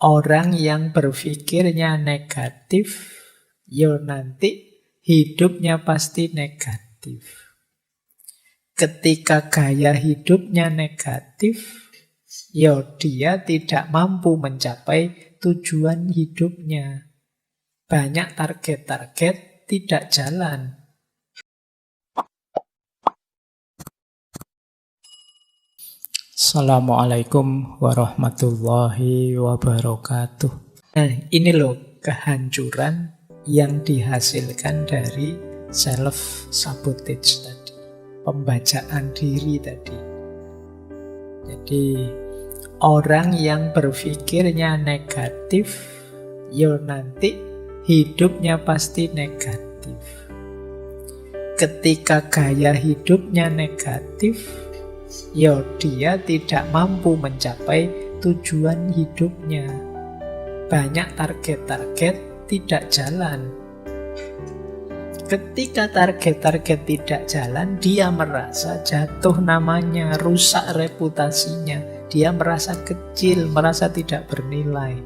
Orang yang berpikirnya negatif, yo nanti hidupnya pasti negatif. Ketika gaya hidupnya negatif, yo dia tidak mampu mencapai tujuan hidupnya. Banyak target-target tidak jalan. Assalamualaikum warahmatullahi wabarakatuh. Nah, ini loh kehancuran yang dihasilkan dari self-sabotage tadi. Pembacaan diri tadi. Jadi, orang yang berpikirnya negatif, yo nanti hidupnya pasti negatif. Ketika gaya hidupnya negatif, yo dia tidak mampu mencapai tujuan hidupnya. Banyak target-target tidak jalan. Ketika target-target tidak jalan, dia merasa jatuh namanya, rusak reputasinya. Dia merasa kecil, merasa tidak bernilai.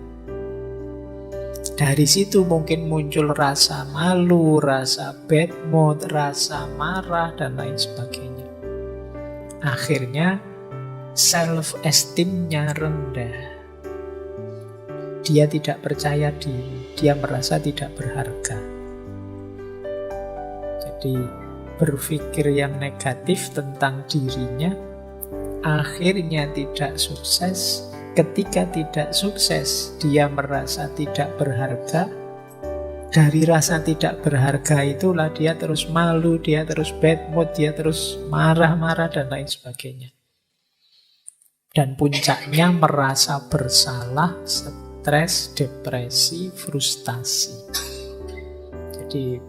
Dari situ mungkin muncul rasa malu, rasa bad mood, rasa marah, dan lain sebagainya. Akhirnya self-esteem-nya rendah. Dia tidak percaya diri, dia merasa tidak berharga. Jadi berpikir yang negatif tentang dirinya, akhirnya tidak sukses. Ketika tidak sukses, dia merasa tidak berharga. Dari rasa tidak berharga itulah dia terus malu, dia terus bad mood, dia terus marah-marah, dan lain sebagainya. Dan puncaknya merasa bersalah, stres, depresi, frustasi. Jadi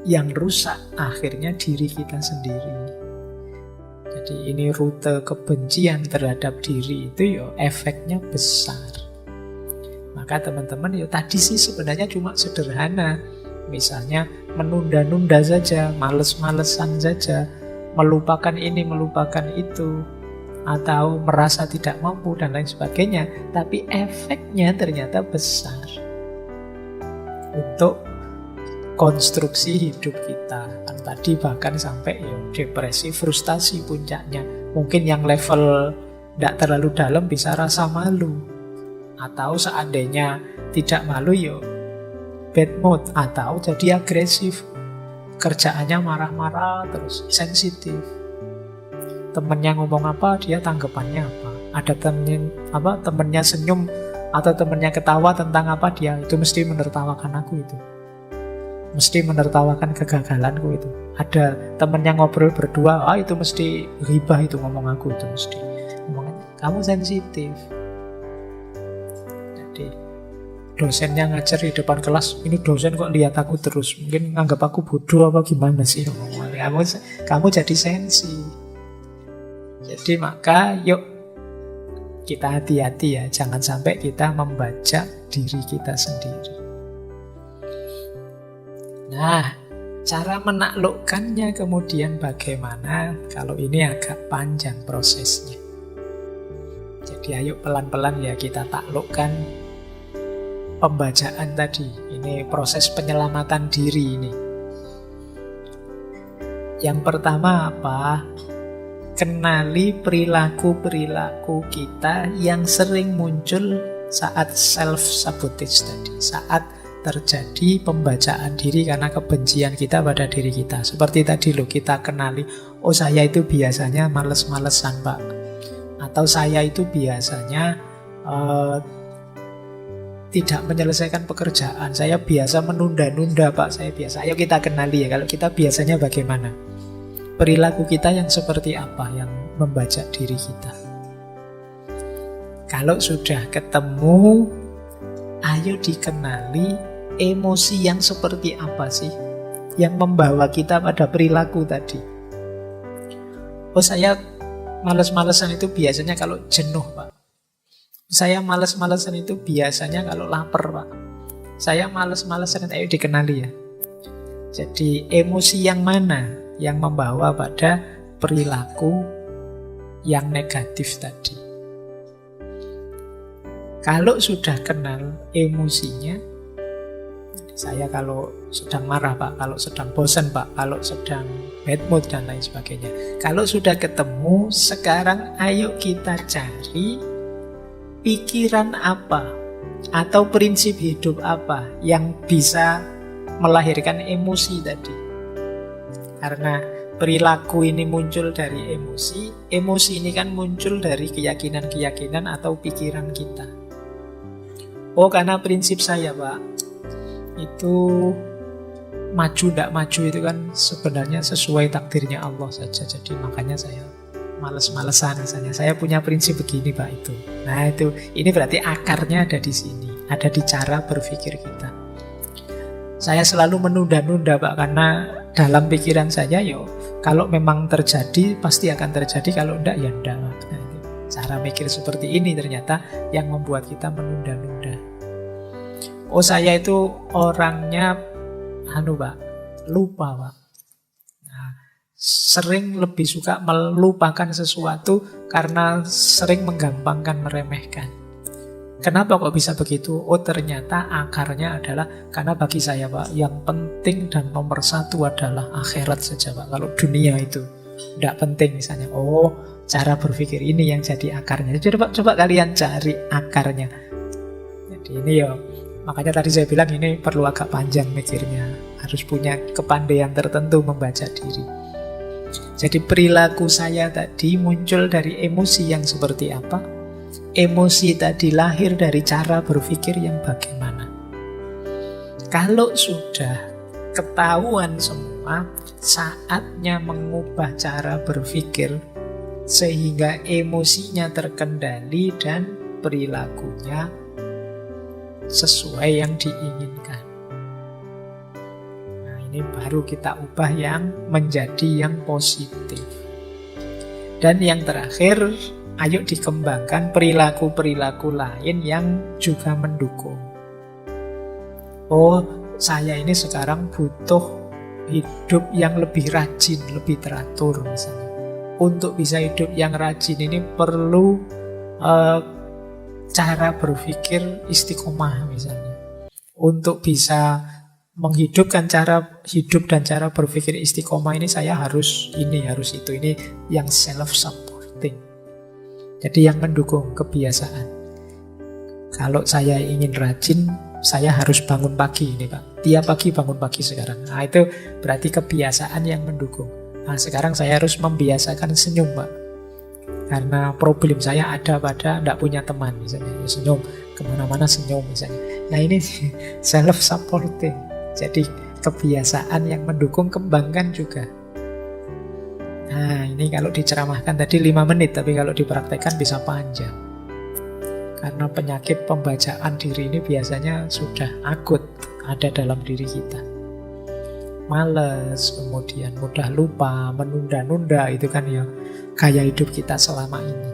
yang rusak akhirnya diri kita sendiri. Jadi ini rute kebencian terhadap diri itu ya efeknya besar. Maka teman-teman, ya tadi sih sebenarnya cuma sederhana. Misalnya menunda-nunda saja, males-malesan saja, melupakan ini, melupakan itu, atau merasa tidak mampu dan lain sebagainya. Tapi efeknya ternyata besar untuk konstruksi hidup kita. Kan tadi bahkan sampai ya depresi, frustasi puncaknya. Mungkin yang level tidak terlalu dalam bisa rasa malu. Atau seandainya tidak malu, yo bad mood, atau jadi agresif. Kerjaannya marah-marah, terus sensitif. Temennya ngomong apa, dia tanggapannya apa. Ada temennya senyum atau temennya ketawa tentang apa, dia itu mesti menertawakan aku itu. Mesti menertawakan kegagalanku itu. Ada temennya ngobrol berdua, itu mesti ghibah itu ngomong aku itu mesti. Ngomongnya, kamu sensitif. Dosennya ngajar di depan kelas, ini dosen kok lihat aku terus, mungkin nganggap aku bodoh apa gimana sih. Kamu jadi sensi. Jadi maka yuk kita hati-hati ya, jangan sampai kita membajak diri kita sendiri. Nah, cara menaklukkannya kemudian bagaimana? Kalau ini agak panjang prosesnya. Jadi ayo pelan-pelan ya kita taklukkan pembacaan tadi. Ini proses penyelamatan diri ini. Yang pertama apa? Kenali perilaku-perilaku kita yang sering muncul saat self-sabotage tadi. Saat terjadi pembacaan diri karena kebencian kita pada diri kita. Seperti tadi loh, kita kenali, oh saya itu biasanya males-malesan Pak. Atau saya itu biasanya tidak menyelesaikan pekerjaan. Saya biasa menunda-nunda Pak, saya biasa. Ayo kita kenali ya, kalau kita biasanya bagaimana? Perilaku kita yang seperti apa yang membajak diri kita? Kalau sudah ketemu, ayo dikenali emosi yang seperti apa sih yang membawa kita pada perilaku tadi. Oh saya males-malesan itu biasanya kalau jenuh Pak. Saya males-malesan itu biasanya kalau lapar Pak. Saya males-malesan, ayo dikenali ya. Jadi emosi yang mana yang membawa pada perilaku yang negatif tadi. Kalau sudah kenal emosinya, saya kalau sedang marah Pak, kalau sedang bosan Pak, kalau sedang bad mood dan lain sebagainya. Kalau sudah ketemu, sekarang ayo kita cari pikiran apa atau prinsip hidup apa yang bisa melahirkan emosi tadi. Karena perilaku ini muncul dari emosi, emosi ini kan muncul dari keyakinan-keyakinan atau pikiran kita. Oh, karena prinsip saya Pak, itu maju tidak maju itu kan sebenarnya sesuai takdirnya Allah saja. Jadi makanya saya males-malesan misalnya. Saya punya prinsip begini Pak itu. Nah itu, ini berarti akarnya ada di sini. Ada di cara berpikir kita. Saya selalu menunda-nunda Pak, karena dalam pikiran saya kalau memang terjadi pasti akan terjadi, kalau enggak ya enggak. Nah, itu. Cara mikir seperti ini ternyata yang membuat kita menunda-nunda. Oh saya itu orangnya Pak, lupa Pak. Nah, sering lebih suka melupakan sesuatu karena sering menggampangkan, meremehkan. Kenapa kok bisa begitu? Oh ternyata akarnya adalah karena bagi saya Pak, yang penting dan nomor satu adalah akhirat saja Pak. Kalau dunia itu tidak penting misalnya. Oh cara berpikir ini yang jadi akarnya. Jadi coba kalian cari akarnya. Jadi ini makanya tadi saya bilang ini perlu agak panjang mikirnya. Harus punya kepandaian tertentu membaca diri. Jadi perilaku saya tadi muncul dari emosi yang seperti apa? Emosi tadi lahir dari cara berpikir yang bagaimana. Kalau sudah ketahuan semua, saatnya mengubah cara berpikir sehingga emosinya terkendali dan perilakunya sesuai yang diinginkan. Nah, ini baru kita ubah yang menjadi yang positif. Dan yang terakhir, ayo dikembangkan perilaku-perilaku lain yang juga mendukung. Oh, saya ini sekarang butuh hidup yang lebih rajin, lebih teratur misalnya. Untuk bisa hidup yang rajin ini perlu cara berpikir istiqomah misalnya. Untuk bisa menghidupkan cara hidup dan cara berpikir istiqomah ini saya harus ini, harus itu. Ini yang self-supporting. Jadi yang mendukung kebiasaan. Kalau saya ingin rajin, saya harus bangun pagi ini Pak. Tiap pagi bangun pagi sekarang. Nah itu berarti kebiasaan yang mendukung. Nah sekarang saya harus membiasakan senyum Pak. Karena problem saya ada pada tidak punya teman misalnya, senyum kemana-mana senyum misalnya. Nah ini self-supporting. Jadi kebiasaan yang mendukung, kembangkan juga. Nah ini kalau diceramahkan tadi 5 menit, tapi kalau dipraktekkan bisa panjang. Karena penyakit pembacaan diri ini biasanya sudah akut ada dalam diri kita. Males, kemudian mudah lupa, menunda-nunda, itu kan ya gaya hidup kita selama ini.